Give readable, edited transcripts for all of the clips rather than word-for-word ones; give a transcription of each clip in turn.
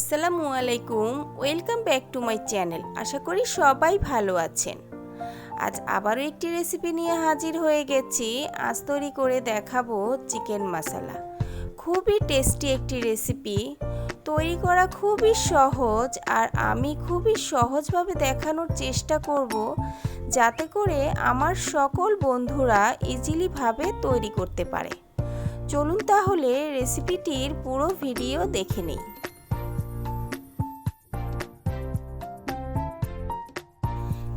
আসসালামু আলাইকুম, welcome back to my channel. আশা করি সবাই ভালো আছেন। আজ আবারও একটি রেসিপি নিয়ে হাজির হয়ে গেছি। আজ তৈরি করে দেখাবো চিকেন মশলা। খুবই টেস্টি একটি রেসিপি, তৈরি করা খুবই সহজ, আর আমি খুবই সহজভাবে দেখানোর চেষ্টা করব যাতে করে আমার সকল বন্ধুরা ইজিলিভাবে তৈরি করতে পারে। চলুন তাহলে রেসিপিটির পুরো ভিডিও দেখে নিই।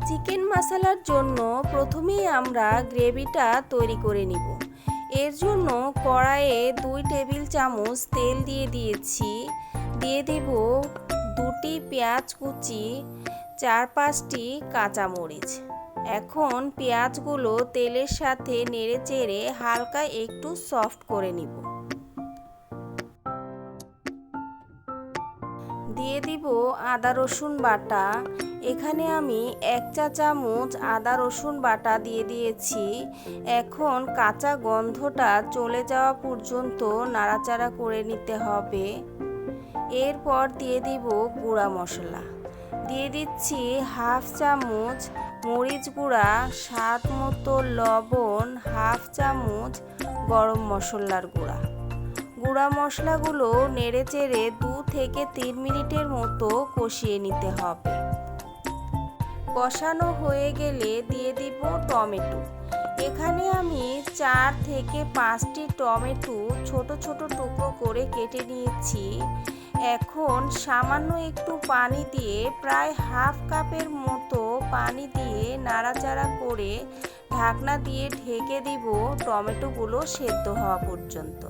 চিকেন মশলার জন্য প্রথমেই আমরা গ্রেভিটা তৈরি করে নিব। এর জন্য কড়াইয়ে 2 টেবিল চামচ তেল দিয়ে দিয়েছি। দিয়ে দেব 2টি পেঁয়াজ কুচি, 4-5টি কাঁচামরিচ। এখন পেঁয়াজগুলো তেলের সাথে নেড়েচেড়ে হালকা একটু সফট করে নিব। দিয়ে দিব আদা রসুন বাটা। এখানে আমি 1 চা চামচ আদা রসুন বাটা দিয়ে দিয়েছি। এখন কাঁচা গন্ধটা চলে যাওয়া পর্যন্ত নাড়াচাড়া করে নিতে হবে। এরপর দিয়ে দিব গুঁড়া মশলা। দিয়ে দিচ্ছি 1/2 চামচ মরিচ গুঁড়া, স্বাদ মতো লবণ, 1/2 চামচ গরম মশলার গুঁড়া। গুঁড়া মশলাগুলো নেড়েচেড়ে 2 থেকে 3 মিনিটের মতো কষিয়ে নিতে হবে। কষানো হয়ে গেলে দিয়ে দিব টমেটো। এখানে আমি 4 থেকে 5টি টমেটো ছোট ছোট টুকরো করে কেটে নিয়েছি। এখন সামান্য একটু পানি দিয়ে, প্রায় 1/2 কাপের মতো পানি দিয়ে নাড়াচাড়া করে ঢাকনা দিয়ে ঢেকে দিব টমেটোগুলো সেদ্ধ হওয়া পর্যন্ত।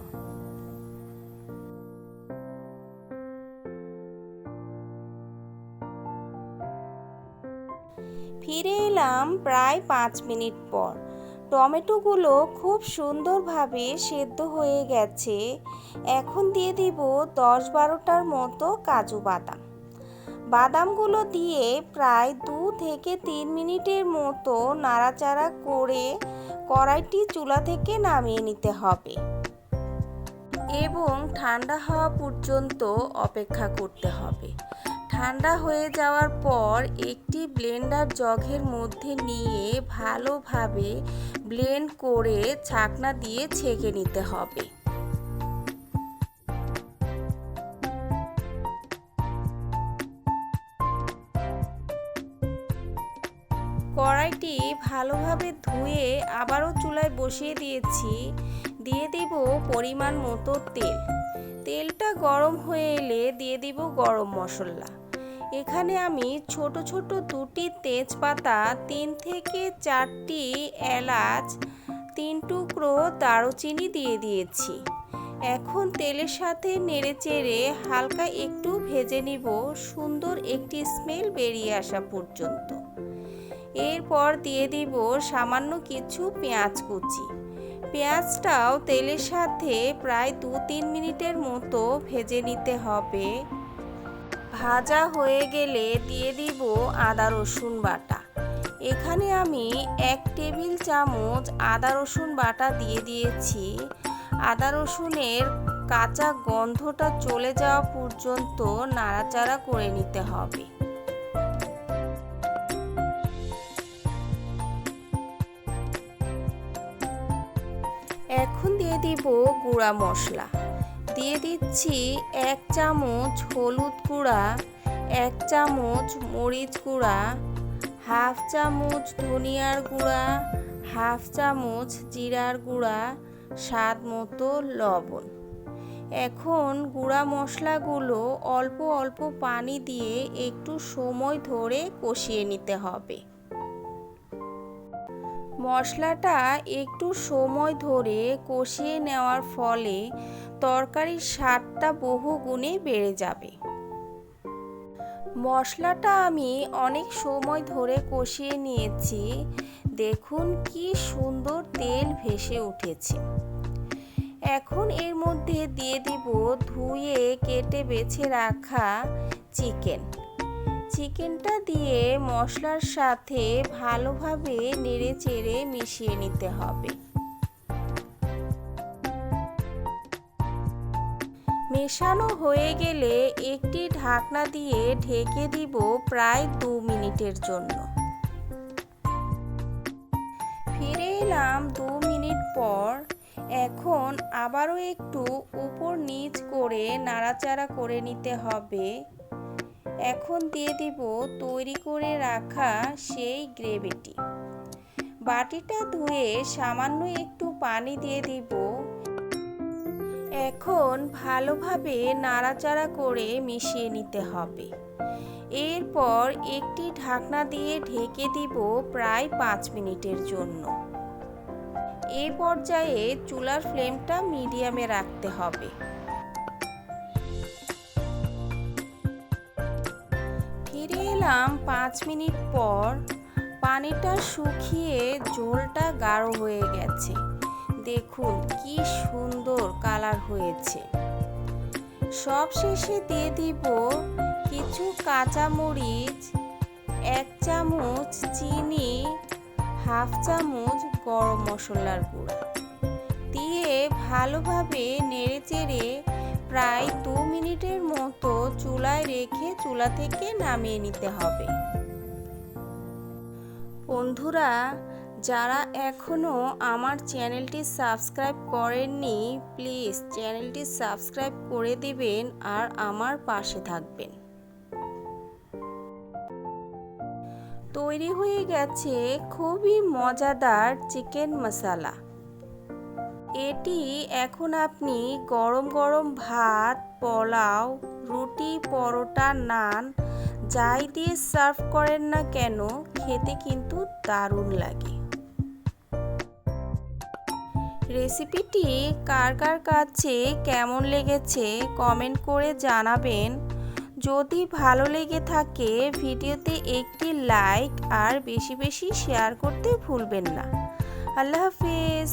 ফিরে এলাম প্রায় 5 মিনিট পর। টমেটোগুলো খুব সুন্দরভাবে সেদ্ধ হয়ে গেছে। এখন দিয়ে দিব 10-12টার মতো কাজু বাদাম। বাদামগুলো দিয়ে প্রায় 2 থেকে 3 মিনিটের মতো নাড়াচাড়া করে কড়াইটি চুলা থেকে নামিয়ে নিতে হবে এবং ঠান্ডা হওয়া পর্যন্ত অপেক্ষা করতে হবে। ঠান্ডা হয়ে যাওয়ার পর একটি ব্লেন্ডার জগের মধ্যে নিয়ে ভালোভাবে ব্লেন্ড করে ছাঁকনা দিয়ে ছেঁকে নিতে হবে। কড়াইটি ভালোভাবে ধুয়ে আবারও চুলায় বসিয়ে দিয়েছি। দিয়ে দেব পরিমাণ মতো তেল। তেলটা গরম হয়ে এলে দিয়ে দিব গরম মশলা। এখানে আমি ছোট ছোট 2টি তেজপাতা, 3 থেকে 4টি এলাচ, 3 টুকরো দারুচিনি দিয়ে দিয়েছি। এখন তেলের সাথে নেড়েচেড়ে হালকা একটু ভেজে নিব, সুন্দর একটি স্মেল বেরিয়ে আসা পর্যন্ত। এরপর দিয়ে দিব সামান্য কিছু পেঁয়াজ কুচি। পেঁয়াজটাও তেলের সাথে প্রায় 2-3 মিনিটের মতো ভেজে নিতে হবে। ভাজা হয়ে গেলে দিয়ে দিব আদা রসুন বাটা। এখানে আমি 1 টেবিল চামচ আদা রসুন বাটা দিয়ে দিয়েছি। আদা রসুনের কাঁচা গন্ধটা চলে যাওয়া পর্যন্ত নাড়াচাড়া করে নিতে হবে। এখন দিয়ে দিব গুঁড়া মশলা। দিয়ে দিচ্ছি 1 চামচ হলুদ গুঁড়া, 1 চামচ মরিচ গুঁড়া, 1/2 চামচ ধনিয়ার গুঁড়া, 1/2 চামচ জিরার গুঁড়া, স্বাদ মতো লবণ। এখন গুঁড়া মশলাগুলো অল্প অল্প পানি দিয়ে একটু সময় ধরে কষিয়ে নিতে হবে। মশলাটা একটু সময় ধরে কষিয়ে নেওয়ার ফলে তরকারির স্বাদটা বহু গুণে বেড়ে যাবে। মশলাটা আমি অনেক সময় ধরে কষিয়ে নিয়েছি। দেখুন কি সুন্দর তেল ভেসে উঠেছে। এখন এর মধ্যে দিয়ে দিব ধুয়ে কেটে বেছে রাখা চিকেনটা দিয়ে মশলার সাথে ভালোভাবে নেড়েচেড়ে মিশিয়ে নিতে হবে। মেশানো হয়ে গেলে একটি ঢাকনা দিয়ে ঢেকে দিব প্রায় 2 মিনিটের জন্য। ফিরে এলাম 2 মিনিট পর। এখন আবারও একটু উপর নিচ করে নাড়াচাড়া করে নিতে হবে। এখন দিয়ে দিব তৈরি করে রাখা সেই গ্রেভিটি। বাটিটা ধুয়ে সামান্য একটু পানি দিয়ে দিব। এখন ভালোভাবে নাড়াচাড়া করে মিশিয়ে নিতে হবে। এরপর একটি ঢাকনা দিয়ে ঢেকে দিব প্রায় 5 মিনিটের জন্য। এই পর্যায়ে চুলার ফ্লেমটা মিডিয়ামে রাখতে হবে। ফিরে এলাম 5 মিনিট পর। পানিটা শুকিয়ে ঝোলটা গাঢ় হয়ে গেছে। দেখুন কি সুন্দর কালার হয়েছে। সবশেষে দিয়ে দিব কিছু কাঁচামরিচ, 1 চামচ চিনি, হাফ চামচ গরম মশলার গুঁড়া দিয়ে ভালোভাবে নেড়েচেড়ে প্রায় 2 মিনিটের মতো চুলায় রেখে চুলা থেকে নামিয়ে নিতে হবে। বন্ধুরা, যারা এখনও আমার চ্যানেলটি সাবস্ক্রাইব করেননি, প্লিজ চ্যানেলটি সাবস্ক্রাইব করে দিবেন আর আমার পাশে থাকবেন। তৈরি হয়ে গেছে খুবই মজাদার চিকেন মশলা। এটি এখন আপনি গরম গরম ভাত, পোলাও, রুটি, পরোটা, নান যাই দিয়ে সার্ভ করেন না কেন, খেতে কিন্তু দারুণ লাগে। রেসিপিটি কার কার কাছে কেমন লেগেছে কমেন্ট করে জানাবেন। যদি ভালো লেগে থাকে ভিডিওতে একটি লাইক আর বেশি বেশি শেয়ার করতে ভুলবেন না। আল্লাহ হাফেজ।